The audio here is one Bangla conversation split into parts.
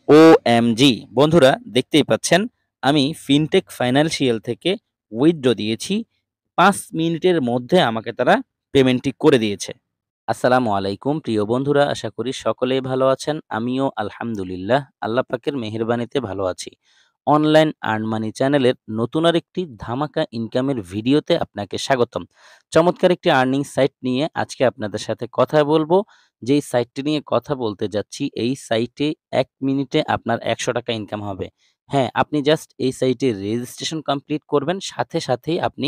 OMG বন্ধুরা দেখতেই পাচ্ছেন আমি ফিনটেক ফাইন্যান্সিয়াল থেকে উইথড্র দিয়েছি ৫ মিনিটের মধ্যে আমাকে তারা পেমেন্টটি করে দিয়েছে। আসসালামু আলাইকুম প্রিয় বন্ধুরা, আশা করি সকলেই ভালো আছেন। আমিও আলহামদুলিল্লাহ আল্লাহ পাকের মেহেরবানিতে ভালো আছি। অনলাইন আর্ন মানি চ্যানেলের নতুন আরেকটি ধামাকা ইনকামের ভিডিওতে আপনাকে স্বাগতম। চমৎকার একটি আর্নিং সাইট নিয়ে আজকে আপনাদের সাথে কথা বলবো। যেই সাইটটি নিয়ে কথা বলতে যাচ্ছি, এই সাইটে ১ মিনিটে আপনার ৳১০০ ইনকাম হবে। হ্যাঁ, আপনি জাস্ট এই সাইটে রেজিস্ট্রেশন কমপ্লিট করবেন, সাথে সাথেই আপনি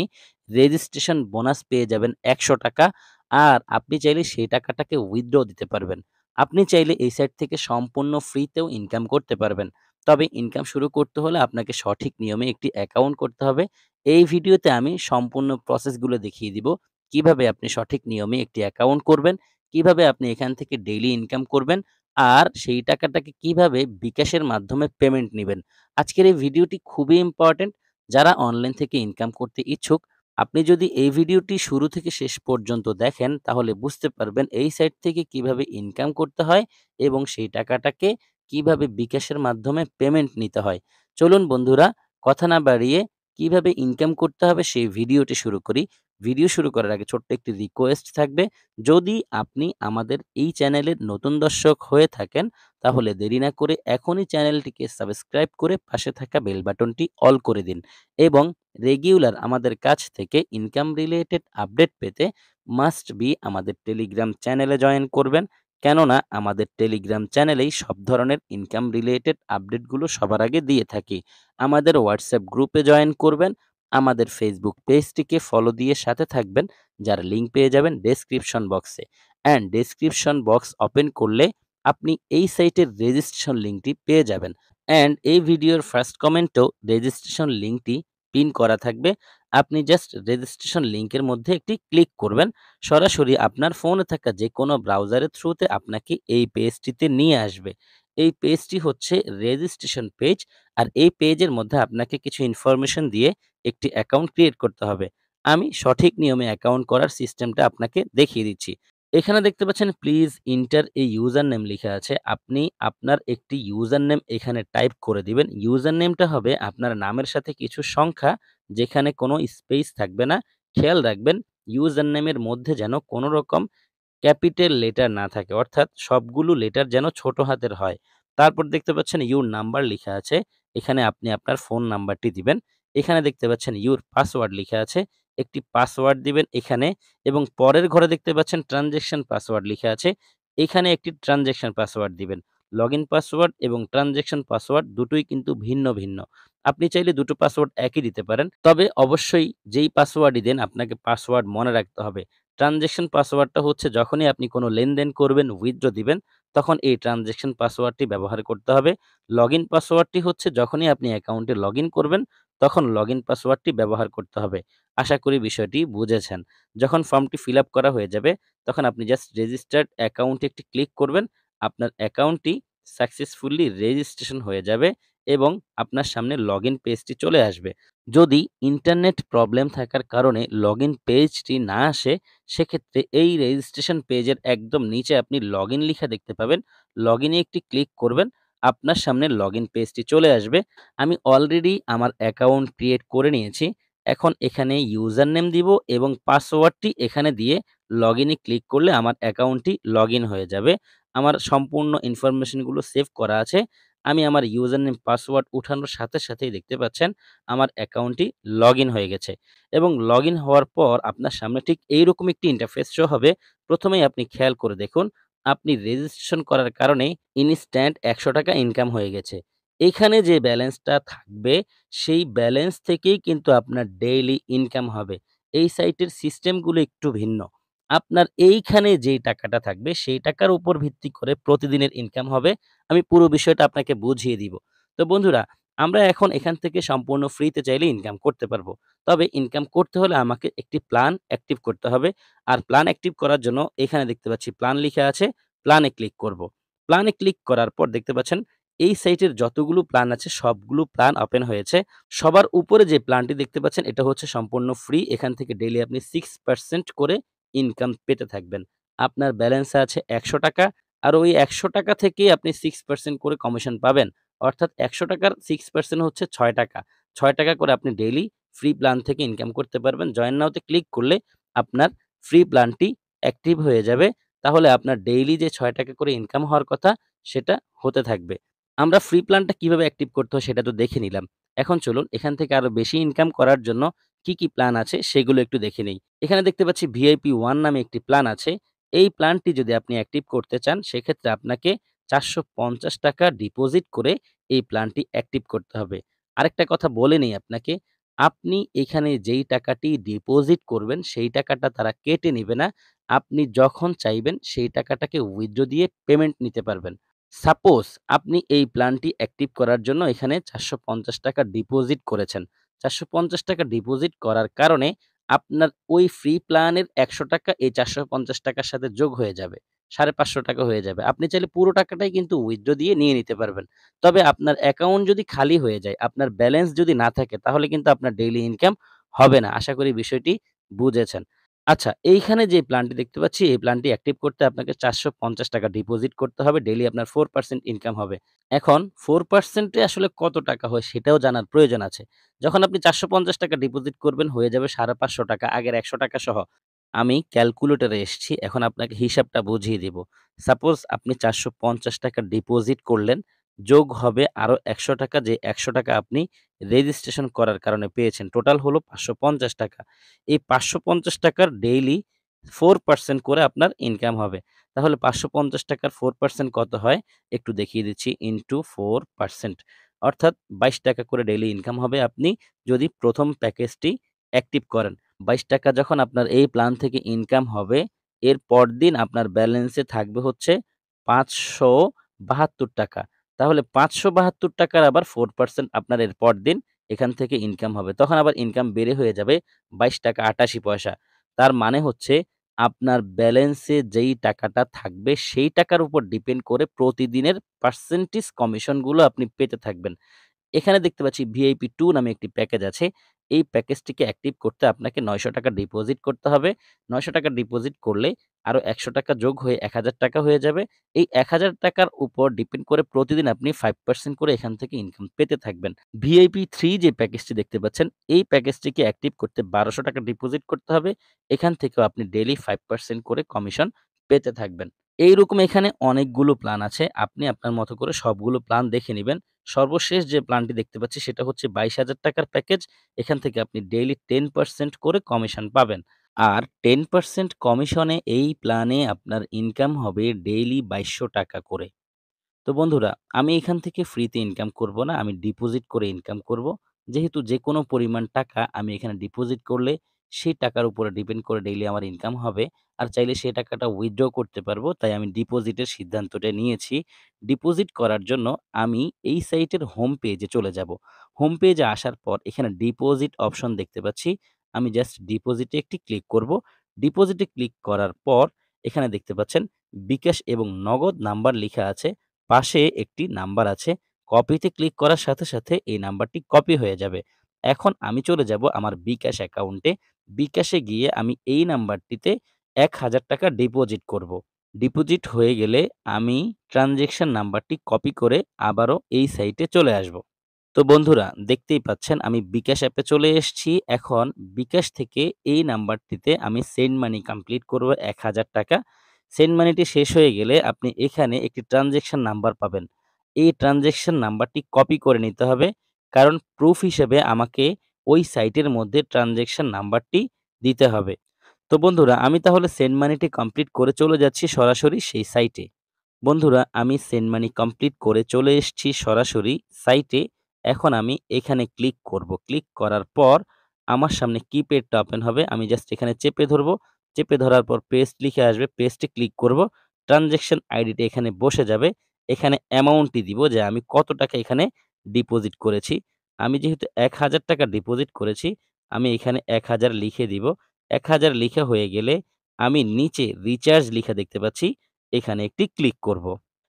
রেজিস্ট্রেশন বোনাস পেয়ে যাবেন ৳১০০। আর আপনি চাইলে সেই টাকাটাকে উইথড্র দিতে পারবেন। আপনি চাইলে এই সাইট থেকে সম্পূর্ণ ফ্রিতেও ইনকাম করতে পারবেন। তবে ইনকাম শুরু করতে হলে আপনাকে সঠিক নিয়মে একটি অ্যাকাউন্ট করতে হবে। এই ভিডিওতে আমি সম্পূর্ণ প্রসেসগুলো দেখিয়ে দিব। কিভাবে আপনি সঠিক নিয়মে একটি অ্যাকাউন্ট করবেন, কিভাবে আপনি এখান থেকে ডেইলি ইনকাম করবেন, আর সেই টাকাটাকে কিভাবে বিকাশের মাধ্যমে পেমেন্ট নিবেন। আজকের এই ভিডিওটি খুবই ইম্পোর্টেন্ট। যারা অনলাইন থেকে ইনকাম করতে ইচ্ছুক, আপনি যদি এই ভিডিওটি শুরু থেকে শেষ পর্যন্ত দেখেন তাহলে বুঝতে পারবেন এই সাইট থেকে কিভাবে ইনকাম করতে হয় এবং সেই টাকাটাকে কিভাবে বিকাশের মাধ্যমে পেমেন্ট নিতে হয়। চলুন বন্ধুরা, কথা না বাড়িয়ে কিভাবে ইনকাম করতে হবে সেই ভিডিওটি শুরু করি। ভিডিও শুরু করার আগে ছোট্ট একটি রিকোয়েস্ট থাকবে। যদি আপনি আমাদের এই চ্যানেলের নতুন দর্শক হয়ে থাকেন তাহলে দেরি না করে এখনই চ্যানেলটিকে সাবস্ক্রাইব করে পাশে থাকা বেল বাটনটি অল করে দিন এবং রেগুলার আমাদের কাছ থেকে ইনকাম রিলেটেড আপডেট পেতে মাস্ট বি আমাদের টেলিগ্রাম চ্যানেলে জয়েন করবেন। কেননা আমাদের টেলিগ্রাম চ্যানেলেই সব ধরনের ইনকাম রিলেটেড আপডেটগুলো সবার আগে দিয়ে থাকি। আমাদের হোয়াটসঅ্যাপ গ্রুপে জয়েন করবেন। আমাদের ফেসবুক পেজটিকে ফলো দিয়ে সাথে থাকবেন, যার লিঙ্ক পেয়ে যাবেন ডেসক্রিপশন বক্সে। অ্যান্ড ডেসক্রিপশন বক্স ওপেন করলে আপনি এই সাইটের রেজিস্ট্রেশন লিঙ্কটি পেয়ে যাবেন। অ্যান্ড এই ভিডিওর ফার্স্ট কমেন্টেও রেজিস্ট্রেশন লিঙ্কটি পিন করা থাকবে। আপনি জাস্ট রেজিস্ট্রেশন লিংকের মধ্যে একটি ক্লিক করবেন। সরাসরি আপনার ফোনে থাকা যেকোনো ব্রাউজারের থ্রুতে আপনাকে এই পেজটিতে নিয়ে আসবে। এই পেজটি হচ্ছে রেজিস্ট্রেশন পেজ। আর এই পেজের মধ্যে আপনাকে কিছু ইনফরমেশন দিয়ে একটি অ্যাকাউন্ট ক্রিয়েট করতে হবে। আমি সঠিক নিয়মে অ্যাকাউন্ট করার সিস্টেমটা আপনাকে দেখিয়ে দিচ্ছি। এখানে দেখতে পাচ্ছেন please enter a user name লিখা আছে। আপনি আপনার একটি ইউজার নেম এখানে টাইপ করে দিবেন। ইউজার নেমটা হবে আপনার নামের সাথে কিছু সংখ্যা, যেখানে কোনো স্পেস থাকবে না। খেয়াল রাখবেন ইউজার নেমের মধ্যে যেন কোনো রকম ক্যাপিটাল লেটার না থাকে, অর্থাৎ সবগুলো লেটার যেন ছোট হাতের হয়। তারপর দেখতে পাচ্ছেন ইউর নাম্বার লিখা আছে। এখানে আপনি আপনার ফোন নাম্বারটি দিবেন। এখানে দেখতে পাচ্ছেন ইউর পাসওয়ার্ড লিখা আছে। একটি পাসওয়ার্ড দিবেন এখানে, এবং পরের ঘরে দেখতে পাচ্ছেন ট্রানজ্যাকশন পাসওয়ার্ড লিখা আছে। এখানে একটি ট্রানজ্যাকশন পাসওয়ার্ড দিবেন। লগইন পাসওয়ার্ড এবং ট্রানজ্যাকশন পাসওয়ার্ড দুটোই কিন্তু ভিন্ন ভিন্ন। আপনি চাইলে দুটো পাসওয়ার্ড একই দিতে পারেন। তবে অবশ্যই যেই পাসওয়ার্ডই দেন আপনাকে পাসওয়ার্ড মনে রাখতে হবে। ট্রানজ্যাকশন পাসওয়ার্ডটা হচ্ছে যখনই আপনি কোনো লেনদেন করবেন, উইথড্র দিবেন, তখন এই ট্রানজ্যাকশন পাসওয়ার্ডটি ব্যবহার করতে হবে। লগইন পাসওয়ার্ডটি হচ্ছে যখনই আপনি অ্যাকাউন্টে লগইন করবেন, তখন লগইন পাসওয়ার্ডটি ব্যবহার করতে হবে। আশা করি বিষয়টি বুঝেছেন। যখন ফর্মটি ফিল আপ করা হয়ে যাবে, তখন আপনি জাস্ট রেজিস্টার্ড অ্যাকাউন্টে একটি ক্লিক করবেন। আপনার অ্যাকাউন্টটি সাকসেসফুলি রেজিস্ট্রেশন হয়ে যাবে এবং আপনার সামনে লগইন পেজটি চলে আসবে। যদি ইন্টারনেট প্রবলেম থাকার কারণে লগইন পেজটি না আসে, সেক্ষেত্রে এই রেজিস্ট্রেশন পেজের একদম নিচে আপনি লগইন লিখা দেখতে পাবেন। লগইনে একটি ক্লিক করবেন। আপনার সামনে লগইন পেজটি চলে আসবে। আমি অলরেডি আমার অ্যাকাউন্ট ক্রিয়েট করে নিয়েছি। এখন এখানে ইউজার নেম দিব এবং পাসওয়ার্ডটি এখানে দিয়ে লগইনে ক্লিক করলে আমার অ্যাকাউন্টটি লগইন হয়ে যাবে। আমার সম্পূর্ণ ইনফরমেশনগুলো সেভ করা আছে। আমি আমার ইউজার নেম পাসওয়ার্ড উঠানোর সাথে সাথেই দেখতে পাচ্ছেন আমার অ্যাকাউন্টটি লগইন হয়ে গেছে। এবং লগইন হওয়ার পর আপনার সামনে ঠিক এইরকম একটি ইন্টারফেস শো হবে। প্রথমেই আপনি খেয়াল করে দেখুন, আপনি রেজিস্ট্রেশন করার কারণে ইনস্ট্যান্ট ৳১০০ ইনকাম হয়ে গেছে। এখানে যে ব্যালেন্সটা থাকবে সেই ব্যালেন্স থেকেই কিন্তু আপনার ডেইলি ইনকাম হবে। এই সাইটের সিস্টেমগুলো একটু ভিন্ন। আপনার এইখানে যেই টাকাটা থাকবে সেই টাকার উপর ভিত্তি করে প্রতিদিনের ইনকাম হবে। আমি পুরো বিষয়টা আপনাকে বুঝিয়ে দিব। তো বন্ধুরা, আমরা এখন এখান থেকে সম্পূর্ণ ফ্রিতে চাইলে ইনকাম করতে পারবো। তবে ইনকাম করতে হলে আমাকে একটি প্ল্যান অ্যাক্টিভ করতে হবে। আর প্ল্যান অ্যাক্টিভ করার জন্য এখানে দেখতে পাচ্ছি প্ল্যান লিখা আছে, প্ল্যানে ক্লিক করব। প্ল্যানে ক্লিক করার পর দেখতে পাচ্ছেন এই সাইটের যতগুলো প্ল্যান আছে সবগুলো প্ল্যান ওপেন হয়েছে। সবার উপরে যে প্ল্যানটি দেখতে পাচ্ছেন এটা হচ্ছে সম্পূর্ণ ফ্রি। এখান থেকে ডেইলি আপনি 6% করে ইনকাম পেতে থাকবেন। আপনার ব্যালেন্স আছে ৳১০০। আর ওই ৳১০০ থেকেই আপনি 6% করে কমিশন পাবেন। অর্থাৎ ৳১০০ র 6% হচ্ছে ৳৬। ৳৬ করে আপনি ডেইলি ফ্রি প্ল্যান থেকে ইনকাম করতে পারবেন। জয়েন নাও তে ক্লিক করলে আপনার ফ্রি প্ল্যানটি অ্যাক্টিভ হয়ে যাবে। তাহলে আপনার ডেইলি যে ৳৬ করে ইনকাম হওয়ার কথা সেটা হতে থাকবে। আমরা ফ্রি প্ল্যানটা কিভাবে অ্যাক্টিভ করতে হয় সেটা তো দেখে নিলাম। এখন চলুন এখান থেকে আরো বেশি ইনকাম করার জন্য কি প্ল্যান আছে সেগুলো একটু দেখে নেই। এখানে দেখতে পাচ্ছি ভিআইপি 1 নামে একটি প্ল্যান আছে। এই প্ল্যানটি যদি আপনি অ্যাক্টিভ করতে চান সেক্ষেত্রে আপনাকে ৳৪৫০ ডিপোজিট করে এই প্ল্যানটি অ্যাক্টিভ করতে হবে। আরেকটা কথা বলে নেই আপনাকে, আপনি এখানে যেই টাকাটি ডিপোজিট করবেন সেই টাকাটা তারা কেটে নিবে না। আপনি যখন চাইবেন সেই টাকাটাকে উইথড্র দিয়ে পেমেন্ট নিতে পারবেন। সাপোজ আপনি এই প্ল্যানটি অ্যাক্টিভ করার জন্য এখানে ৳৪৫০ ডিপোজিট করেছেন। ৳৪৫০ ডিপোজিট করার কারণে আপনার ওই ফ্রি প্ল্যানের ৳১০০ এই ৳৪৫০ র সাথে যোগ হয়ে যাবে। ৳৫৫০ হয়ে যাবে। আপনি চাইলে পুরো টাকাটাই কিন্তু উইথড্র দিয়ে নিয়ে নিতে পারবেন। তবে আপনার অ্যাকাউন্ট যদি খালি হয়ে যায়, আপনার ব্যালেন্স যদি না থাকে তাহলে কিন্তু আপনার ডেইলি ইনকাম হবে না। আশা করি বিষয়টি বুঝেছেন। আচ্ছা, এইখানে যে প্ল্যানটি দেখতে পাচ্ছি, এই প্ল্যানটি অ্যাক্টিভ করতে আপনাকে ৳৪৫০ ডিপোজিট করতে হবে। ডেইলি আপনার 4% ইনকাম হবে। এখন 4% এ আসলে কত টাকা হয় সেটাও জানার প্রয়োজন আছে। যখন আপনি ৳৪৫০ ডিপোজিট করবেন হয়ে যাবে ৳৫৫০ আগের ৳১০০ সহ। আমি ক্যালকুলেটরে এসছি। এখন আপনাকে হিসাবটা বুঝিয়ে দিব। সাপোজ আপনি ৳৪৫০ ডিপোজিট করলেন, যোগ হবে আরো ৳১০০ যে ৳১০০ আপনি রেজিস্ট্রেশন করার কারণে পেয়েছেন। টোটাল হলো ৳৫৫০। এই ৳৫৫০ র ডেইলি 4% করে আপনার ইনকাম হবে। তাহলে ৳৫৫০ র 4% কত হয়? একটু দেখিয়ে দিচ্ছি। ইনটু 4% অর্থাৎ ৳২২ করে ডেইলি ইনকাম হবে আপনি যদি ১ম প্যাকেজটি অ্যাক্টিভ করেন। ৳২২ যখন আপনার এই প্ল্যান থেকে ইনকাম হবে, এর পরদিন আপনার ব্যালেন্সে থাকবে হচ্ছে ৳৫৭২। তাহলে ৳৫৭২ র আবার 4% আপনার এর পরদিন এখান থেকে ইনকাম হবে। তখন আবার ইনকাম বেড়ে হয়ে যাবে ৳২২.৮৮। তার মানে হচ্ছে আপনার ব্যালেন্সে যেই টাকাটা থাকবে সেই টাকার উপর ডিপেন্ড করে প্রতিদিনের পার্সেন্টেজ কমিশনগুলো আপনি পেতে থাকবেন। এখানে দেখতে পাচ্ছি ভিআইপি 2 নামে একটি প্যাকেজ আছে। এই প্যাকেজটিকে অ্যাক্টিভ করতে আপনাকে ৳৯০০ ডিপোজিট করতে হবে। ৳৯০০ ডিপোজিট করলে আরো ৳১০০ যোগ হয়ে ৳১,০০০ হয়ে যাবে। এই ৳১,০০০ র উপর ডিপেন্ড করে প্রতিদিন আপনি 5% করে এখান থেকে ইনকাম পেতে থাকবেন। ভিআইপি 3 যে প্যাকেজটি দেখতে পাচ্ছেন, এই প্যাকেজটিকে অ্যাক্টিভ করতে ৳১,২০০ ডিপোজিট করতে হবে। এখান থেকেও আপনি ডেইলি 5% করে কমিশন পেতে থাকবেন। এইরকম এখানে অনেকগুলো প্ল্যান আছে। আপনি আপনার মতো করে সবগুলো প্ল্যান দেখে নিবেন। সর্বশেষ যে প্ল্যানটি দেখতে পাচ্ছি সেটা হচ্ছে ৳২২,০০০ র প্যাকেজ। এখান থেকে আপনি ডেইলি 10% করে কমিশন পাবেন। আর 10% কমিশনে এই প্ল্যানে আপনার ইনকাম হবে ডেইলি ৳২২০০ করে। তো বন্ধুরা, আমি এখান থেকে ফ্রিতে ইনকাম করব না। আমি ডিপোজিট করে ইনকাম করব। যেহেতু যেকোনো পরিমাণ টাকা আমি এখানে ডিপোজিট করলে সেই টাকার উপরে ডিপেন্ড করে ডেইলি আমার ইনকাম হবে। আর চাইলে সেই টাকাটা উইথড্র করতে পারবো। তাই আমি ডিপোজিটের সিদ্ধান্তটা নিয়েছি। ডিপোজিট করার জন্য আমি এই সাইটের হোম পেজে চলে যাব। হোম পেজে আসার পর এখানে ডিপোজিট অপশন দেখতে পাচ্ছি। আমি জাস্ট ডিপোজিটে একটি ক্লিক করব। ডিপোজিটে ক্লিক করার পর এখানে দেখতে পাচ্ছেন বিকাশ এবং নগদ নাম্বার লিখা আছে। পাশে একটি নাম্বার আছে। কপিতে ক্লিক করার সাথে এই নাম্বারটি কপি হয়ে যাবে। এখন আমি চলে যাব আমার বিকাশ অ্যাকাউন্টে। বিকাশে গিয়ে আমি এই নাম্বারটিতে ৳১,০০০ ডিপোজিট করব। ডিপোজিট হয়ে গেলে আমি ট্রান্সেকশন নাম্বারটি কপি করে আবারও এই সাইটে চলে আসব। তো বন্ধুরা দেখতেই পাচ্ছেন আমি বিকাশ অ্যাপে চলে এসেছি। এখন বিকাশ থেকে এই নাম্বারটিতে আমি সেন্ড মানি কমপ্লিট করব ৳১,০০০। সেন্ড মানিটি শেষ হয়ে গেলে আপনি এখানে একটি ট্রান্সেকশন নাম্বার পাবেন। এই ট্রান্সেকশন নাম্বারটি কপি করে নিতে হবে। কারণ প্রুফ হিসেবে আমাকে ওই সাইটের মধ্যে ট্রান্সেকশন নাম্বারটি দিতে হবে। তো বন্ধুরা আমি তাহলে সেন্ড মানিটি কমপ্লিট করে চলে যাচ্ছি সরাসরি সেই সাইটে। বন্ধুরা আমি সেন্ড মানি কমপ্লিট করে চলে এসেছি সরাসরি সাইটে। এখন আমি এখানে ক্লিক করব। ক্লিক করার পর আমার সামনে কিপ্যাডটা ওপেন হবে। আমি জাস্ট এখানে চেপে ধরব। চেপে ধরার পর পেস্ট লিখে আসবে। পেস্টে ক্লিক করব। ট্রান্সেকশন আইডিটা এখানে বসে যাবে। এখানে অ্যামাউন্টটি দিব যে আমি কত টাকা এখানে ডিপোজিট করেছি। আমি যেহেতু ৳১,০০০ ডিপোজিট করেছি, আমি এখানে ১,০০০ লিখে দিব। ১,০০০ লিখা হয়ে গেলে আমি নিচে রিচার্জ লিখা দেখতে পাচ্ছি। এখানে একটি ক্লিক করব।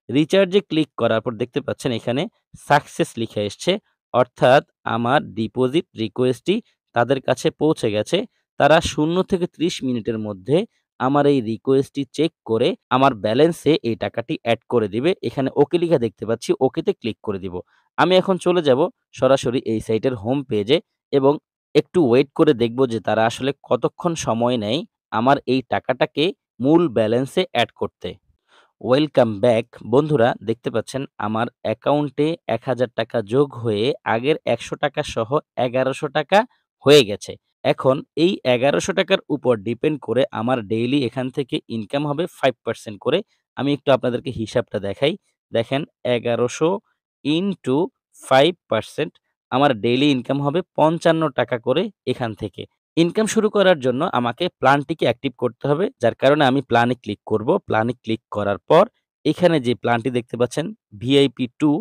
রিচার্জে ক্লিক করার পর দেখতে পাচ্ছেন এখানে সাকসেস লিখা এসছে। অর্থাৎ আমার ডিপোজিট রিকোয়েস্টটি তাদের কাছে পৌঁছে গেছে। তারা ০ থেকে ৩০ মিনিটের মধ্যে আমার এই রিকোয়েস্টটি চেক করে আমার ব্যালেন্সে এই টাকাটি এড করে দিবে। এখানে ওকে লিখা দেখতে পাচ্ছি, ওকেতে ক্লিক করে দিব। আমি এখন চলে যাব সরাসরি এই সাইটের হোম পেজে এবং একটু ওয়েট করে দেখব যে তারা আসলে কতক্ষণ সময় নেয় আমার এই টাকাটাকে মূল ব্যালেন্সে এড করতে। Welcome back. বন্ধুরা দেখতে পাচ্ছেন আমার অ্যাকাউন্টে ৳১,০০০ যোগ হয়ে আগের ৳১০০ সহ ৳১,১০০ হয়ে গেছে। এখন এই ৳১,১০০ র উপর ডিপেন্ড করে আমার ডেইলি এখান থেকে ইনকাম হবে 5% করে। আমি একটু আপনাদেরকে হিসাবটা দেখাই। দেখেন ১১০০ ইনটু 5% আমার ডেইলি ইনকাম হবে ৳৫৫ করে এখান থেকে। ইনকাম শুরু করার জন্য আমাকে প্ল্যানটিকে অ্যাক্টিভ করতে হবে। যার কারণে আমি প্ল্যানে ক্লিক করব। প্ল্যানে ক্লিক করার পর এখানে যে প্ল্যানটি দেখতে পাচ্ছেন ভিআইপি 2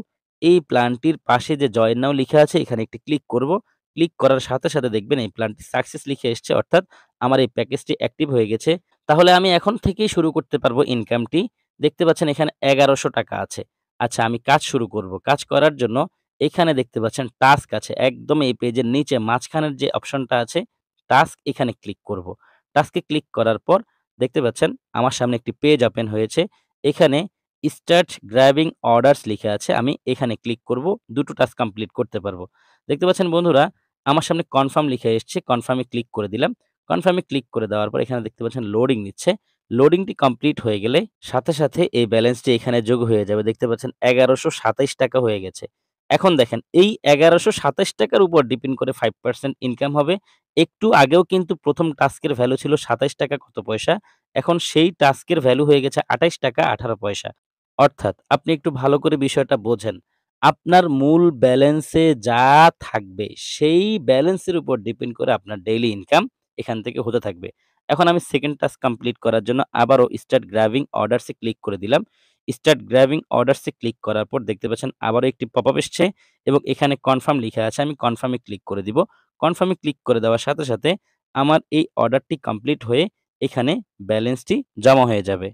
এই প্ল্যানটির পাশে যে জয়েন নাও লিখা আছে এখানে একটি ক্লিক করব। ক্লিক করার সাথে, সাথে দেখবেন এই প্ল্যানটি সাকসেস লিখে এসছে অর্থাৎ আমার এই প্যাকেজটি অ্যাক্টিভ হয়ে গেছে। তাহলে আমি এখন থেকেই শুরু করতে পারবো ইনকামটি। দেখতে পাচ্ছেন এখানে ৳১,১০০ আছে। আচ্ছা আমি কাজ শুরু করব। কাজ করার জন্য এখানে দেখতে পাচ্ছেন টাস্ক আছে। একদম এই পেজের নিচে মাঝখানের যে অপশনটা আছে টাস্ক এখানে ক্লিক করব। টাস্কে ক্লিক করার পর দেখতে পাচ্ছেন আমার সামনে একটি পেজ ওপেন হয়েছে। এখানে স্টার্ট গ্র্যাবিং অর্ডারস লিখা আছে। আমি এখানে ক্লিক করব। ২ টো টাস্ক কমপ্লিট করতে পারব। দেখতে পাচ্ছেন বন্ধুরা আমার সামনে কনফার্ম লিখা এসছে। কনফার্ম এ ক্লিক করে দিলাম। কনফার্ম এ ক্লিক করে দেওয়ার পর এখানে দেখতে পাচ্ছেন লোডিং নিচ্ছে। লোডিংটি কমপ্লিট হয়ে গেলে সাথে, সাথে এই ব্যালেন্সটি এখানে যোগ হয়ে যাবে। দেখতে পাচ্ছেন ৳১,১২৭ হয়ে গেছে। এখন দেখেন এই ৳১,১২৭ র উপর ডিপেন্ড করে 5% ইনকাম হবে। একটু আগেও কিন্তু ১ম টাস্কের ভ্যালু ছিল ৳২৭ কত পয়সা। এখন সেই টাস্কের ভ্যালু হয়ে গেছে ৳২৮.১৮। অর্থাৎ আপনি একটু ভালো করে বিষয়টা বোঝেন। আপনার মূল ব্যালেন্সে যা থাকবে সেই ব্যালেন্সের উপর ডিপেন্ড করে আপনার ডেইলি ইনকাম এখান থেকে হতে থাকবে। এখন আমি 2nd টাস্ক কমপ্লিট করার জন্য আবারও স্টার্ট গ্র্যাবিং অর্ডারস এ ক্লিক করে দিলাম। স্টার্ট গ্র্যাবিং অর্ডারস এ ক্লিক করার পর দেখতে পাচ্ছেন আবারও একটি পপআপ এসছে এবং এখানে কনফার্ম লিখা আছে। আমি কনফার্ম এ ক্লিক করে দিব। কনফার্ম এ ক্লিক করে দেওয়ার সাথে, সাথে আমার এই অর্ডারটি কমপ্লিট হয়ে এখানে ব্যালেন্সটি জমা হয়ে যাবে।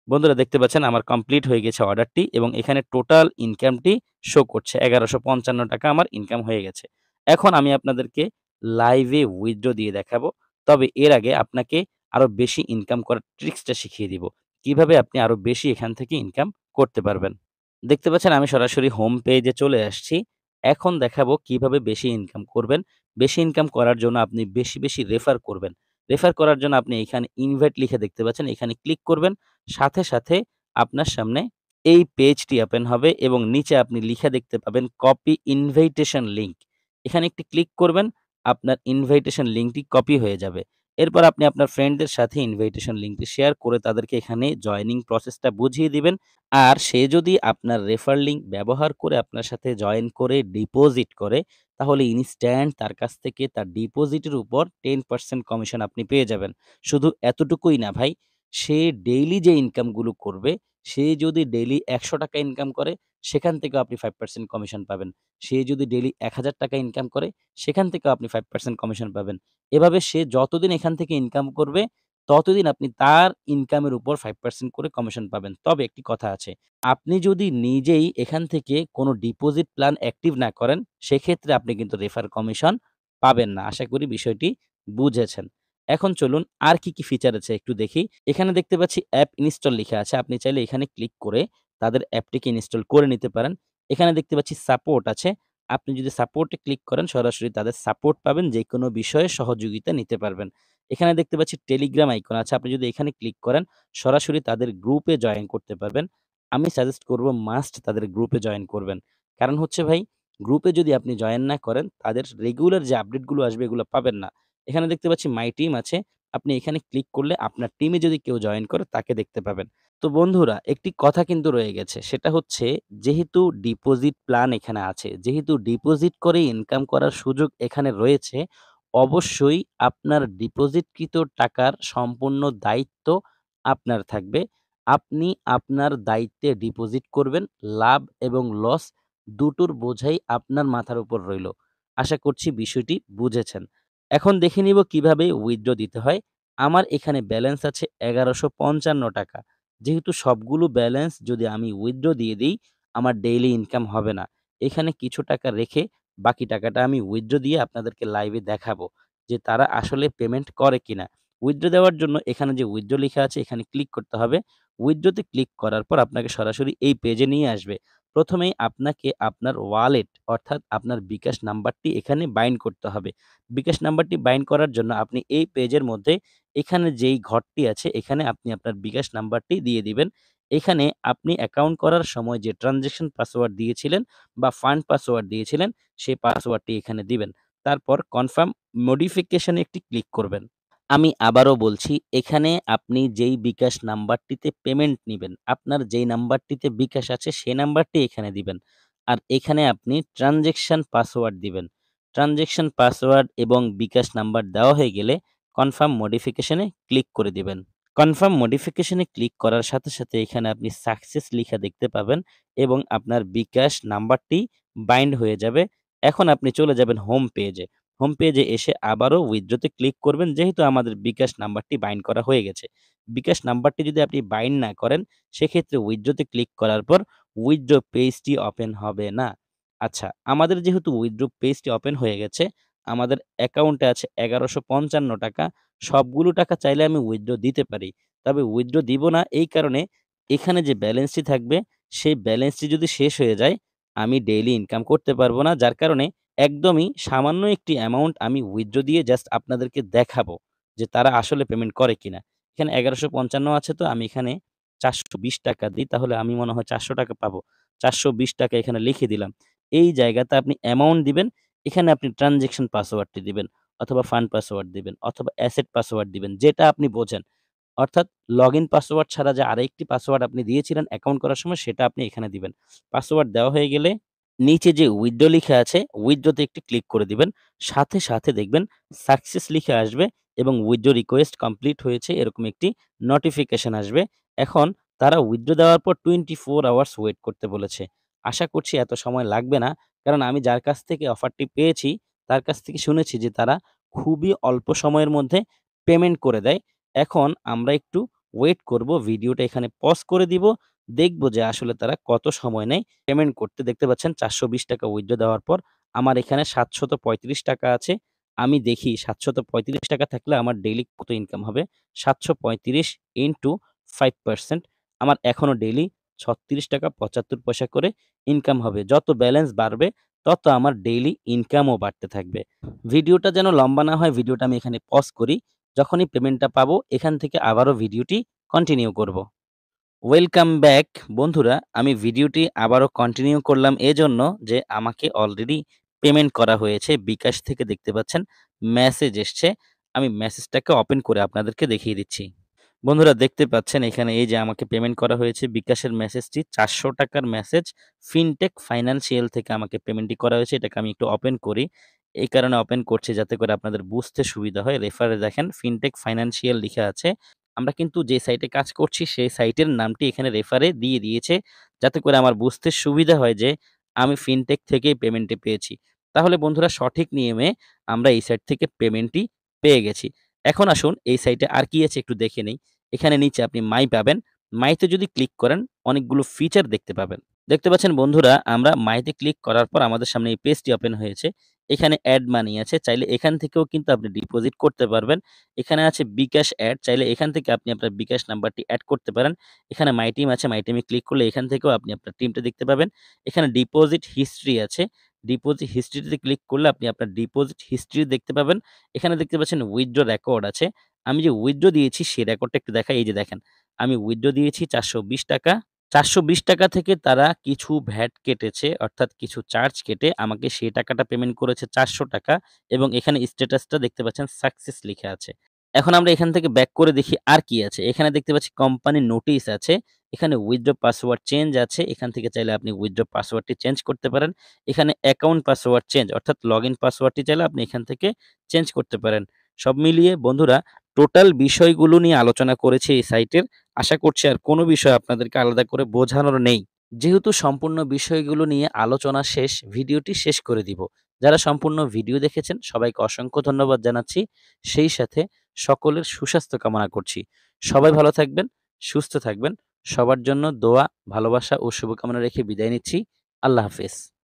বন্ধুরা দেখতে পাচ্ছেন আমার কমপ্লিট হয়ে গেছে অর্ডারটি এবং এখানে টোটাল ইনকামটি শো করছে। ৳১,১৫৫ আমার ইনকাম হয়ে গেছে। এখন আমি আপনাদেরকে লাইভে উইথড্র দিয়ে দেখাবো। তবে এর আগে আপনাকে আরো বেশি ইনকাম করার ট্রিক্সটা শিখিয়ে দিব। কিভাবে আপনি আরো বেশি এখান থেকে ইনকাম করতে পারবেন। দেখতে পাচ্ছেন আমি সরাসরি হোম পেজে চলে আসছি। এখন দেখাবো কিভাবে বেশি ইনকাম করবেন। বেশি ইনকাম করার জন্য আপনি বেশি, বেশি রেফার করবেন। রেফার করার জন্য আপনি এখানে ইনভাইট লিখে দেখতে পাচ্ছেন। এখানে ক্লিক করবেন। সাথে, সাথে আপনার সামনে এই পেজটি ওপেন হবে এবং নিচে আপনি লিখে দেখতে পাবেন কপি ইনভাইটেশন লিংক। এখানে একটি ক্লিক করবেন। আপনার ইনভাইটেশন লিংকটি কপি হয়ে যাবে। এরপর আপনি আপনার ফ্রেন্ডদের সাথে ইনভাইটেশন লিংকটি শেয়ার করে তাদেরকে এখানে জয়েনিং প্রসেসটা বুঝিয়ে দিবেন। আর সে যদি আপনার রেফার লিংক ব্যবহার করে আপনার সাথে জয়েন করে ডিপোজিট করে, তাহলে ইনস্ট্যান্ট তার কাছ থেকে তার ডিপোজিটের উপর 10% কমিশন আপনি পেয়ে যাবেন। শুধু এতটুকুই না ভাই, সে ডেইলি যে ইনকামগুলো করবে, সে যদি ডেইলি ৳১০০ ইনকাম করে, সেখান থেকেও আপনি 5% কমিশন পাবেন। সে যদি ডেইলি ৳১,০০০ ইনকাম করে, সেখান থেকেও আপনি 5% কমিশন পাবেন। এভাবে সে যতদিন এখান থেকে ইনকাম করবে ততদিন আপনি তার ইনকামের উপর 5% করে কমিশন পাবেন। তবে একটি কথা আছে, আপনি যদি নিজেই এখান থেকে কোনো ডিপোজিট প্ল্যান অ্যাক্টিভ না করেন, সেক্ষেত্রে আপনি কিন্তু রেফার কমিশন পাবেন না। আশা করি বিষয়টি বুঝেছেন। এখন চলুন আর কি, কি ফিচার আছে একটু দেখি। এখানে দেখতে পাচ্ছি অ্যাপ ইনস্টল লিখা আছে। আপনি চাইলে এখানে ক্লিক করে তাদের অ্যাপটিকে ইনস্টল করে নিতে পারেন। এখানে দেখতে পাচ্ছি সাপোর্ট আছে। আপনি যদি সাপোর্টে ক্লিক করেন সরাসরি তাদের সাপোর্ট পাবেন, যেকোনো বিষয়ে সহযোগিতা নিতে পারবেন। এখানে দেখতে পাচ্ছি টেলিগ্রাম আইকন আছে। আপনি যদি এখানে ক্লিক করেন সরাসরি তাদের গ্রুপে জয়েন করতে পারবেন। আমি সাজেস্ট করব মাস্ট তাদের গ্রুপে জয়েন করবেন। কারণ হচ্ছে ভাই গ্রুপে যদি আপনি জয়েন না করেন তাদের রেগুলার যে আপডেটগুলো আসবে এগুলো পাবেন না। এখানে দেখতে পাচ্ছি মাই টিম আছে। আপনি এখানে ক্লিক করলে আপনার টিমে যদি কেউ জয়েন করে তাকে দেখতে পাবেন। তো বন্ধুরা একটি কথা কিন্তু রয়ে গেছে। সেটা হচ্ছে যেহেতু ডিপোজিট প্ল্যান এখানে আছে, যেহেতু ডিপোজিট করে ইনকাম করার সুযোগ এখানে রয়েছে, অবশ্যই আপনার ডিপোজিটকৃত টাকার সম্পূর্ণ দায়িত্ব আপনার থাকবে। আপনি আপনার দায়িত্বে ডিপোজিট করবেন। লাভ এবং লস দুটোর বোঝাই আপনার মাথার উপর রইল। আশা করছি বিষয়টি বুঝেছেন। এখন দেখে নিব কিভাবে উইথড্র দিতে হয়। আমার এখানে ব্যালেন্স আছে ৳১,১৫৫ যেহেতু সবগুলো ব্যালেন্স যদি আমি উইথড্র দিয়ে দেই, আমার ডেইলি ইনকাম হবে না। এখানে কিছু টাকা রেখে বাকি টাকাটা আমি উইথড্র দিয়ে আপনাদেরকে লাইভে দেখাবো যে তারা আসলে পেমেন্ট করে কিনা। উইথড্র দেওয়ার জন্য এখানে যে উইথড্র লেখা আছে এখানে ক্লিক করতে হবে। উইথড্রতে ক্লিক করার পর আপনাকে সরাসরি এই পেজে নিয়ে আসবে। প্রথমেই আপনাকে আপনার ওয়ালেট অর্থাৎ আপনার বিকাশ নাম্বারটি এখানে বাইন্ড করতে হবে। বিকাশ নাম্বারটি বাইন্ড করার জন্য আপনি এই পেজের মধ্যে এখানে যেই ঘরটি আছে এখানে আপনি আপনার বিকাশ নাম্বারটি দিয়ে দিবেন। এখানে আপনি অ্যাকাউন্ট করার সময় যে ট্রান্সেকশন পাসওয়ার্ড দিয়েছিলেন বা ফান্ড পাসওয়ার্ড দিয়েছিলেন সেই পাসওয়ার্ডটি এখানে দিবেন। তারপর কনফার্ম মডিফিকেশন এ একটি ক্লিক করবেন। আমি আবারও বলছি, এখানে আপনি যেই বিকাশ নাম্বারটিতে পেমেন্ট নিবেন, আপনার যেই নাম্বারটিতে বিকাশ আছে সেই নাম্বারটি এখানে দিবেন। আর এখানে আপনি ট্রান্সেকশন পাসওয়ার্ড দিবেন। ট্রান্সেকশন পাসওয়ার্ড এবং বিকাশ নাম্বার দেওয়া হয়ে গেলে কনফার্ম মডিফিকেশন এ ক্লিক করে দিবেন। কনফার্ম মডিফিকেশন এ ক্লিক করার সাথে, সাথে এখানে আপনি সাকসেস লিখা দেখতে পাবেন এবং আপনার বিকাশ নাম্বারটি বাইন্ড হয়ে যাবে। এখন আপনি চলে যাবেন হোম পেজে। হোম পেজে এসে আবারও উইথড্রোতে ক্লিক করবেন যেহেতু আমাদের বিকাশ নাম্বারটি বাইন্ড করা হয়ে গেছে। বিকাশ নাম্বারটি যদি আপনি বাইন্ড না করেন সেক্ষেত্রে উইথড্রোতে ক্লিক করার পর উইথড্র পেজটি ওপেন হবে না। আচ্ছা, আমাদের যেহেতু উইথড্র পেজটি ওপেন হয়ে গেছে, আমাদের অ্যাকাউন্টে আছে ৳১১৫৫ সবগুলো টাকা চাইলে আমি উইথড্র দিতে পারি। তবে উইথড্র দিব না এই কারণে এখানে যে ব্যালেন্সটি থাকবে সেই ব্যালেন্সটি যদি শেষ হয়ে যায় আমি ডেইলি ইনকাম করতে পারব না। যার কারণে একদমই সামান্য একটি অ্যামাউন্ট আমি উইথড্র দিয়ে জাস্ট আপনাদেরকে দেখাবো যে তারা আসলে পেমেন্ট করে কিনা। এখানে ১১৫৫ আছে তো আমি এখানে ৳৪২০ দিই তাহলে আমি মনে হয় ৳৪০০ পাবো। ৳৪২০ এখানে লিখে দিলাম। এই জায়গাতে আপনি অ্যামাউন্ট দিবেন। এখানে আপনি ট্রান্সেকশন পাসওয়ার্ডটি দিবেন অথবা ফান্ড পাসওয়ার্ড দিবেন অথবা অ্যাসেট পাসওয়ার্ড দিবেন যেটা আপনি বোঝেন। অর্থাৎ লগইন পাসওয়ার্ড ছাড়া যে আরেকটি পাসওয়ার্ড আপনি দিয়েছিলেন অ্যাকাউন্ট করার সময় সেটা আপনি এখানে দিবেন। পাসওয়ার্ড দেওয়া হয়ে গেলে নিচে যে উইথড্র লিখা আছে উইথড্রতে একটি ক্লিক করে দিবেন। সাথে, সাথে দেখবেন সাকসেস লিখে আসবে এবং উইথড্র রিকোয়েস্ট কমপ্লিট হয়েছে এরকম একটি নোটিফিকেশন আসবে। এখন তারা উইথড্র দেওয়ার পর 24 আওয়ার্স ওয়েট করতে বলেছে। আশা করছি এত সময় লাগবে না। কারণ আমি যার কাছ থেকে অফারটি পেয়েছি তার কাছ থেকে শুনেছি যে তারা খুবই অল্প সময়ের মধ্যে পেমেন্ট করে দেয়। এখন আমরা একটু ওয়েট করব। ভিডিওটা এখানে পজ করে দিব। দেখব যে আসলে তারা কত সময় নেয় পেমেন্ট করতে। দেখতে পাচ্ছেন ৳৪২০ উইথড্র দেওয়ার পর আমার এখানে ৳৭৩৫ আছে। আমি দেখি ৳৭৩৫ থাকলে আমার ডেইলি কত ইনকাম হবে। ৭৩৫ ইন্টু 5% আমার এখনো ডেইলি ৳৩৬.৭৫ করে ইনকাম হবে। যত ব্যালেন্স বাড়বে তত আমার ডেইলি ইনকামও বাড়তে থাকবে। ভিডিওটা যেন লম্বা না হয় ভিডিওটা আমি এখানে পজ করি। যখনই পেমেন্টটা পাবো এখান থেকে আবারও ভিডিওটি কন্টিনিউ করব। ওয়েলকাম ব্যাক বন্ধুরা, আমি ভিডিওটি আবারও কন্টিনিউ করলাম এজন্য যে আমাকে অলরেডি পেমেন্ট করা হয়েছে। বিকাশ থেকে দেখতে পাচ্ছেন মেসেজ এসছে। আমি মেসেজটাকে ওপেন করে আপনাদেরকে দেখিয়ে দিচ্ছি। বন্ধুরা দেখতে পাচ্ছেন এখানে এই যে আমাকে পেমেন্ট করা হয়েছে বিকাশের মেসেজটি ৳৪০০ র মেসেজ। ফিনটেক ফাইন্যান্সিয়াল থেকে আমাকে পেমেন্টটি করা হয়েছে। এটাকে আমি একটু ওপেন করি। এই কারণে ওপেন করছি যাতে করে আপনাদের বুঝতে সুবিধা হয়। রেফারে দেখেন ফিনটেক ফাইন্যান্সিয়াল লিখা আছে। আমরা কিন্তু যে সাইটে কাজ করছি সেই সাইটের নামটি এখানে রেফারে দিয়ে দিয়েছে। যাতে করে আমার বুঝতে সুবিধা হয় যে আমি ফিনটেক থেকেই পেমেন্টটি পেয়েছি। তাহলে বন্ধুরা সঠিক নিয়মে আমরা এই সাইট থেকে পেমেন্টটি পেয়ে গেছি। এখন আসুন এই সাইটে আর কি আছে একটু দেখে নেই। এখানে নিচে আপনি মাই পাবেন। মাইতে যদি ক্লিক করেন অনেকগুলো ফিচার দেখতে পাবেন। দেখতে পাচ্ছেন বন্ধুরা আমরা মাইতে ক্লিক করার পর আমাদের সামনে এই পেজটি ওপেন হয়েছে। এখানে এড মানি আছে। চাইলে এখান থেকেও কিন্তু আপনি ডিপোজিট করতে পারবেন। এখানে আছে বিকাশ এড। চাইলে এখান থেকে আপনি আপনার বিকাশ নাম্বারটি এড করতে পারেন। এখানে মাই টিম আছে। মাই টিমে ক্লিক করলে এখান থেকেও আপনি আপনার টিমটা দেখতে পাবেন। এখানে ডিপোজিট হিস্ট্রি আছে। ডিপোজিট হিস্ট্রিতে ক্লিক করলে আপনি আপনার ডিপোজিট হিস্ট্রি দেখতে পাবেন। এখানে দেখতে পাচ্ছেন উইথড্র রেকর্ড আছে। আমি যে উইথড্র দিয়েছি সেই রেকর্ডটা একটু দেখাই। এই যে দেখেন, আমি উইথড্র দিয়েছি ৳৪২০। ৳৪২০ থেকে তারা কিছু ভ্যাট কেটেছে অর্থাৎ কিছু চার্জ কেটে আমাকে সেই টাকাটা পেমেন্ট করেছে ৳৪০০ এবং এখানে স্ট্যাটাসটা দেখতে পাচ্ছেন সাকসেস লিখা আছে। এখন আমরা এখান থেকে ব্যাক করে দেখি আর কি আছে। এখানে দেখতে পাচ্ছি কোম্পানি নোটিশ আছে। এখানে উইথড্র পাসওয়ার্ড চেঞ্জ আছে। এখান থেকে চাইলে আপনি উইথড্র পাসওয়ার্ডটি চেঞ্জ করতে পারেন। এখানে অ্যাকাউন্ট পাসওয়ার্ড চেঞ্জ অর্থাৎ লগইন পাসওয়ার্ডটি চাইলে আপনি এখান থেকে চেঞ্জ করতে পারেন। সব মিলিয়ে বন্ধুরা টোটাল বিষয়গুলো নিয়ে আলোচনা করেছি এই সাইটের। আশা করছি আর কোনো বিষয় আপনাদেরকে আলাদা করে বোঝানোর নেই। যেহেতু সম্পূর্ণ বিষয়গুলো নিয়ে আলোচনা শেষ, ভিডিওটি শেষ করে দিব। যারা সম্পূর্ণ ভিডিও দেখেছেন সবাইকে অসংখ্য ধন্যবাদ জানাচ্ছি। সেই সাথে সকলের সুস্বাস্থ্য কামনা করছি। সবাই ভালো থাকবেন, সুস্থ থাকবেন। সবার জন্য দোয়া, ভালোবাসা ও শুভকামনা রেখে বিদায় নিচ্ছি। আল্লাহ হাফেজ।